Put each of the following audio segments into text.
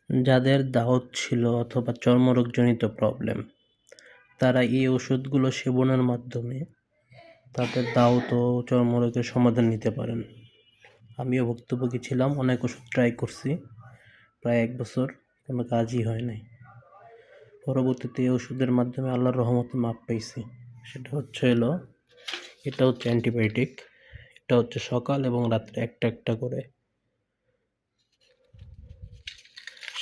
যাদের দাউদ ছিল অথবা চর্মরোগজনিত প্রবলেম, তারা এই ওষুধগুলো সেবনের মাধ্যমে তাদের দাউদ ও চর্মরোগের সমাধান নিতে পারেন। আমিও ভুক্তভোগী ছিলাম, অনেক ওষুধ ট্রাই করছি, প্রায় 1 বছর কোনো কাজই হয় নাই। পরবর্তীতে এই ওষুধের মাধ্যমে আল্লাহর রহমতে মাপ পাইছি। সেটা হচ্ছে এটা হচ্ছে অ্যান্টিবায়োটিক। এটা হচ্ছে সকাল এবং রাত্রে একটা একটা করে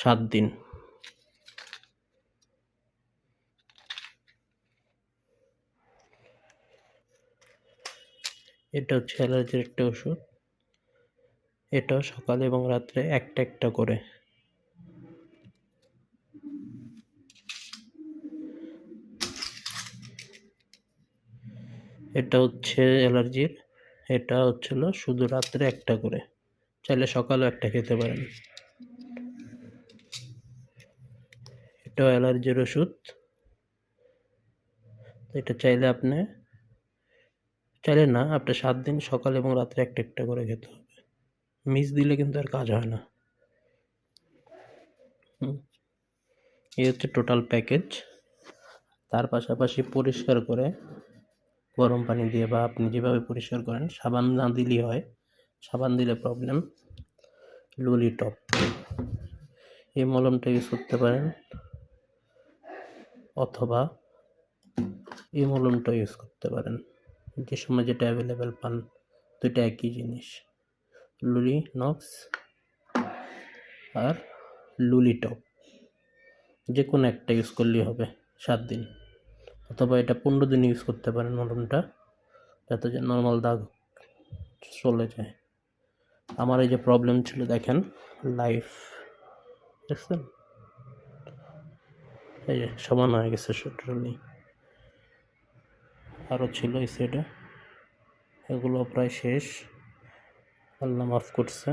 7 দিন। এটা হচ্ছে অ্যালার্জির একটা ওষুধ। এটাও সকালে এবং রাত্রে একটা একটা করে। এটা হচ্ছে অ্যালার্জির। এটা হচ্ছিল শুধু রাত্রে একটা করে, চাইলে সকালেও একটা খেতে পারেন। এটাও অ্যালার্জির ওষুধ। এটা চাইলে না, আপনি 7 দিন সকাল এবং রাত্রে একটা একটা করে খেতে হবে। মিস দিলে কিন্তু আর কাজ হয় না। এই হচ্ছে টোটাল প্যাকেজ। তার পাশাপাশি পরিষ্কার করে গরম পানি দিয়ে বা আপনি যেভাবে পরিষ্কার করেন, সাবান না দিলেই হয়, সাবান দিলে প্রবলেম। লুলিটপ এই মলমটা ইউজ করতে পারেন, অথবা এই মলমটা ইউজ করতে পারেন। যে সময় যেটা অ্যাভেলেবেল পান, দুইটা একই জিনিস। লুলিনক্স আর লুলিটপ যে কোনো একটা ইউজ করলেই হবে 7 দিন, অথবা এটা 15 দিন ইউজ করতে পারেন মলমটা, যাতে যে নর্মাল দাগ চলে যায়। আমার এই যে প্রবলেম ছিল দেখেন, লাইফ দেখছেন, এই যে সমান হয়ে গেছে টোটালি। আরও ছিল এই সাইডে, এগুলো প্রায় শেষ, আল্লাহ মাফ করছে।